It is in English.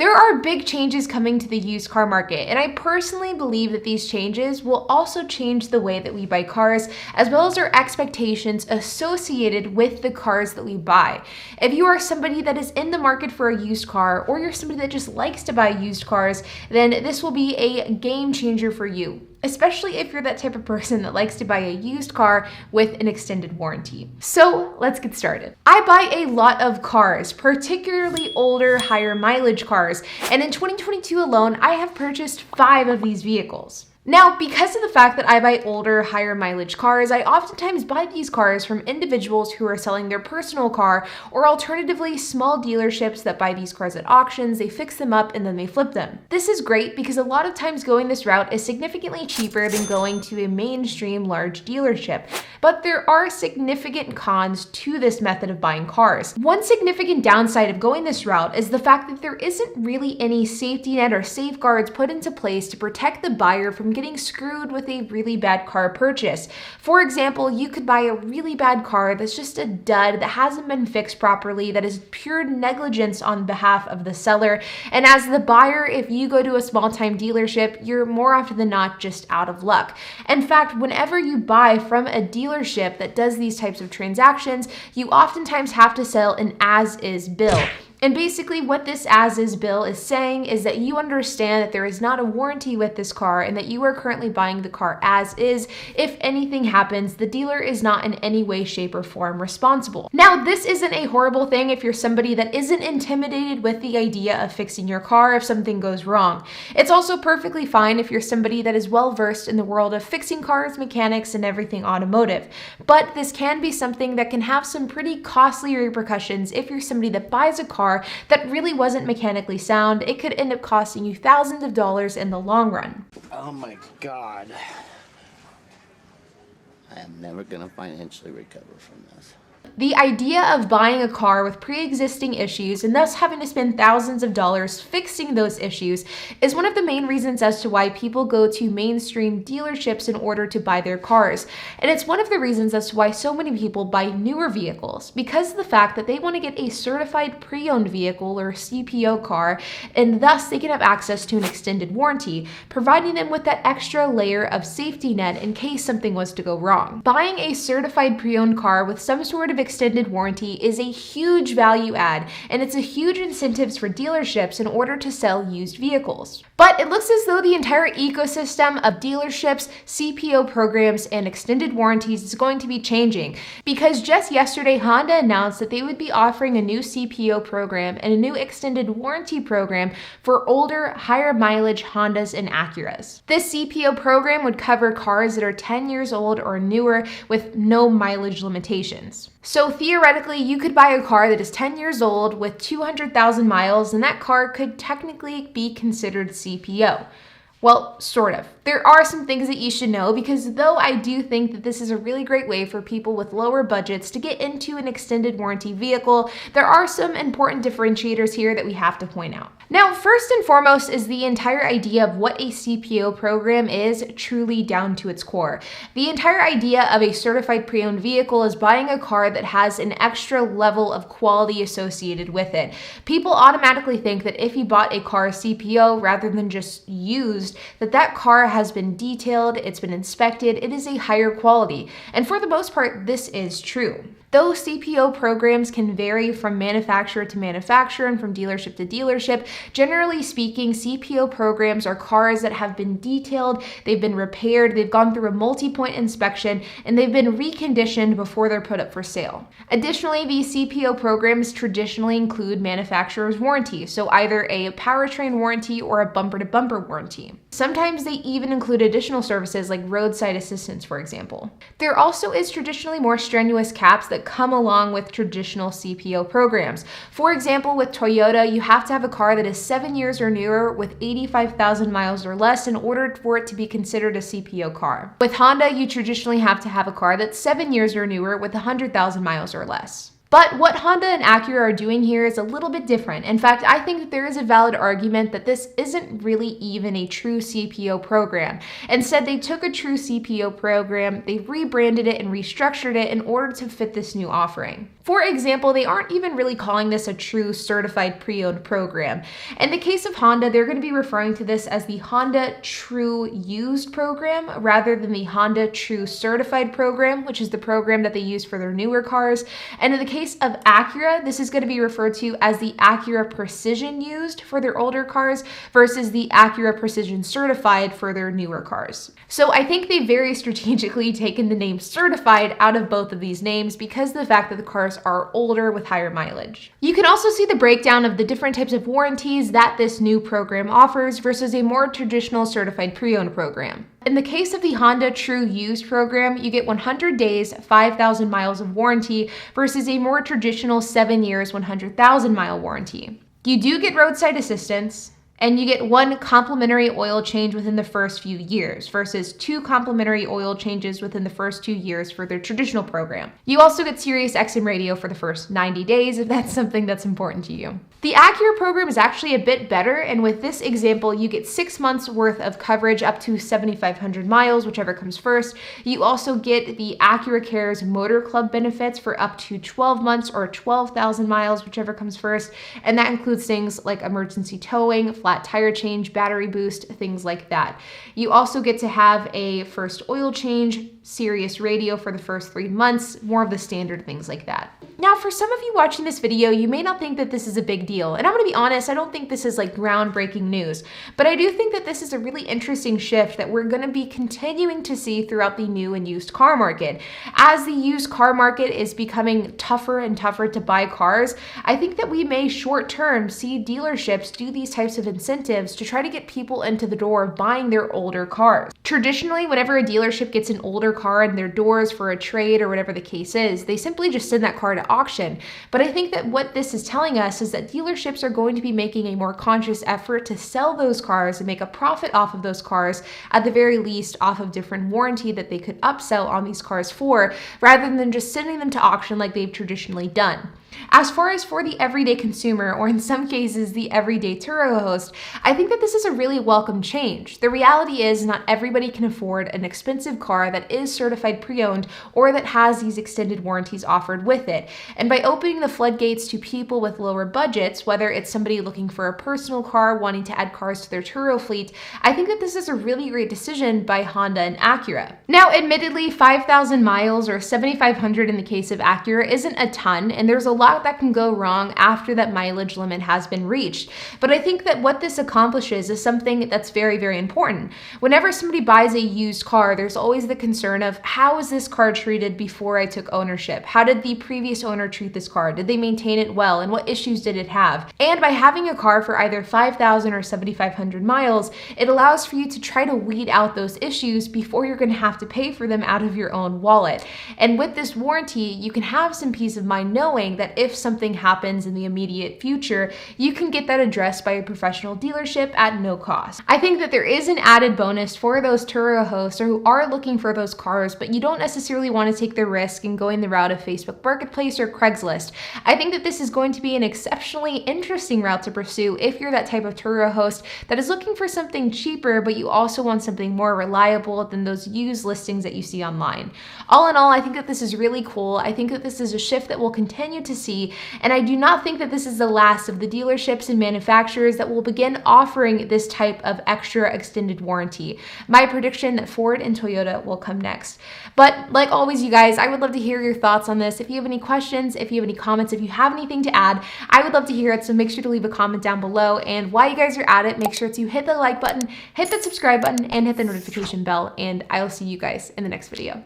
There are big changes coming to the used car market, and I personally believe that these changes will also change the way that we buy cars, as well as our expectations associated with the cars that we buy. If you are somebody that is in the market for a used car, or you're somebody that just likes to buy used cars, then this will be a game changer for you, especially if you're that type of person that likes to buy a used car with an extended warranty. So let's get started. I buy a lot of cars, particularly older, higher mileage cars, and in 2022 alone, I have purchased 5 of these vehicles. Now, because of the fact that I buy older, higher mileage cars, I oftentimes buy these cars from individuals who are selling their personal car, or alternatively, small dealerships that buy these cars at auctions, they fix them up, and then they flip them. This is great because a lot of times going this route is significantly cheaper than going to a mainstream large dealership. But there are significant cons to this method of buying cars. One significant downside of going this route is the fact that there isn't really any safety net or safeguards put into place to protect the buyer from getting screwed with a really bad car purchase. For example, you could buy a really bad car that's just a dud, that hasn't been fixed properly, that is pure negligence on behalf of the seller. And as the buyer, if you go to a small-time dealership, you're more often than not just out of luck. In fact, whenever you buy from a dealership that does these types of transactions, you oftentimes have to sell an as-is bill. And basically what this as-is bill is saying is that you understand that there is not a warranty with this car and that you are currently buying the car as is. If anything happens, the dealer is not in any way, shape, or form responsible. Now, this isn't a horrible thing if you're somebody that isn't intimidated with the idea of fixing your car if something goes wrong. It's also perfectly fine if you're somebody that is well versed in the world of fixing cars, mechanics, and everything automotive. But this can be something that can have some pretty costly repercussions if you're somebody that buys a car that really wasn't mechanically sound. It could end up costing you thousands of dollars in the long run. Oh my God. I am never gonna financially recover from this. The idea of buying a car with pre-existing issues and thus having to spend thousands of dollars fixing those issues is one of the main reasons as to why people go to mainstream dealerships in order to buy their cars. And it's one of the reasons as to why so many people buy newer vehicles, because of the fact that they want to get a certified pre-owned vehicle or CPO car, and thus they can have access to an extended warranty, providing them with that extra layer of safety net in case something was to go wrong. Buying a certified pre-owned car with some sort of extended warranty is a huge value add, and it's a huge incentive for dealerships in order to sell used vehicles. But it looks as though the entire ecosystem of dealerships, CPO programs, and extended warranties is going to be changing, because just yesterday Honda announced that they would be offering a new CPO program and a new extended warranty program for older, higher mileage Hondas and Acuras. This CPO program would cover cars that are 10 years old or newer with no mileage limitations. So theoretically, you could buy a car that is 10 years old with 200,000 miles, and that car could technically be considered CPO. Well, sort of. There are some things that you should know, because though I do think that this is a really great way for people with lower budgets to get into an extended warranty vehicle, there are some important differentiators here that we have to point out. Now, first and foremost is the entire idea of what a CPO program is truly down to its core. The entire idea of a certified pre-owned vehicle is buying a car that has an extra level of quality associated with it. People automatically think that if you bought a car CPO rather than just used, that car has been detailed, it's been inspected, it is a higher quality. And for the most part, this is true. Though CPO programs can vary from manufacturer to manufacturer and from dealership to dealership, generally speaking, CPO programs are cars that have been detailed, they've been repaired, they've gone through a multi-point inspection, and they've been reconditioned before they're put up for sale. Additionally, these CPO programs traditionally include manufacturer's warranty, so either a powertrain warranty or a bumper-to-bumper warranty. Sometimes they even include additional services like roadside assistance, for example. There also is traditionally more strenuous caps that come along with traditional CPO programs. For example, with Toyota, you have to have a car that is 7 years or newer with 85,000 miles or less in order for it to be considered a CPO car. With Honda, you traditionally have to have a car that's 7 years or newer with 100,000 miles or less. But what Honda and Acura are doing here is a little bit different. In fact, I think that there is a valid argument that this isn't really even a true CPO program. Instead, they took a true CPO program, they rebranded it and restructured it in order to fit this new offering. For example, they aren't even really calling this a true certified pre-owned program. In the case of Honda, they're going to be referring to this as the Honda True Used program rather than the Honda True Certified program, which is the program that they use for their newer cars. And in the case of Acura, this is going to be referred to as the Acura Precision Used for their older cars versus the Acura Precision Certified for their newer cars. So I think they very strategically taken the name certified out of both of these names because of the fact that the cars are older with higher mileage. You can also see the breakdown of the different types of warranties that this new program offers versus a more traditional certified pre-owned program. In the case of the Honda True Used program, you get 100 days, 5,000 miles of warranty versus a more traditional 7 years, 100,000 mile warranty. You do get roadside assistance, and you get 1 complimentary oil change within the first few years versus 2 complimentary oil changes within the first 2 years for their traditional program. You also get Sirius XM radio for the first 90 days if that's something that's important to you. The Acura program is actually a bit better, and with this example, you get 6 months worth of coverage up to 7,500 miles, whichever comes first. You also get the Acura Cares Motor Club benefits for up to 12 months or 12,000 miles, whichever comes first, and that includes things like emergency towing, flat tire change, battery boost, things like that. You also get to have a first oil change, Sirius radio for the first 3 months, more of the standard things like that. Now, for some of you watching this video, you may not think that this is a big deal. And I'm gonna be honest, I don't think this is like groundbreaking news, but I do think that this is a really interesting shift that we're gonna be continuing to see throughout the new and used car market. As the used car market is becoming tougher and tougher to buy cars, I think that we may short term see dealerships do these types of incentives to try to get people into the door of buying their older cars. Traditionally, whenever a dealership gets an older car in their doors for a trade or whatever the case is, they simply just send that car to auction. But I think that what this is telling us is that dealerships are going to be making a more conscious effort to sell those cars and make a profit off of those cars, at the very least off of different warranty that they could upsell on these cars for, rather than just sending them to auction like they've traditionally done. As far as for the everyday consumer, or in some cases the everyday Turo host, I think that this is a really welcome change. The reality is not everybody can afford an expensive car that is certified pre-owned or that has these extended warranties offered with it. And by opening the floodgates to people with lower budgets, whether it's somebody looking for a personal car wanting to add cars to their Turo fleet, I think that this is a really great decision by Honda and Acura. Now, admittedly, 5,000 miles or 7,500 in the case of Acura isn't a ton, and there's a lot that can go wrong after that mileage limit has been reached. But I think that what this accomplishes is something that's very, very important. Whenever somebody buys a used car, there's always the concern of, how was this car treated before I took ownership? How did the previous owner treat this car? Did they maintain it well? And what issues did it have? And by having a car for either 5,000 or 7,500 miles, it allows for you to try to weed out those issues before you're going to have to pay for them out of your own wallet. And with this warranty, you can have some peace of mind knowing that if something happens in the immediate future, you can get that addressed by a professional dealership at no cost. I think that there is an added bonus for those Turo hosts who are looking for those cars, but you don't necessarily want to take the risk in going the route of Facebook Marketplace or Craigslist. I think that this is going to be an exceptionally interesting route to pursue if you're that type of Turo host that is looking for something cheaper, but you also want something more reliable than those used listings that you see online. All in all, I think that this is really cool. I think that this is a shift that we'll continue to see, and I do not think that this is the last of the dealerships and manufacturers that will begin offering this type of extra extended warranty. My prediction that Ford and Toyota will come next. But like always, you guys, I would love to hear your thoughts on this. If you have any questions, if you have any comments, if you have anything to add, I would love to hear it. So make sure to leave a comment down below. And while you guys are at it, make sure to hit the like button, hit that subscribe button, and hit the notification bell. And I'll see you guys in the next video.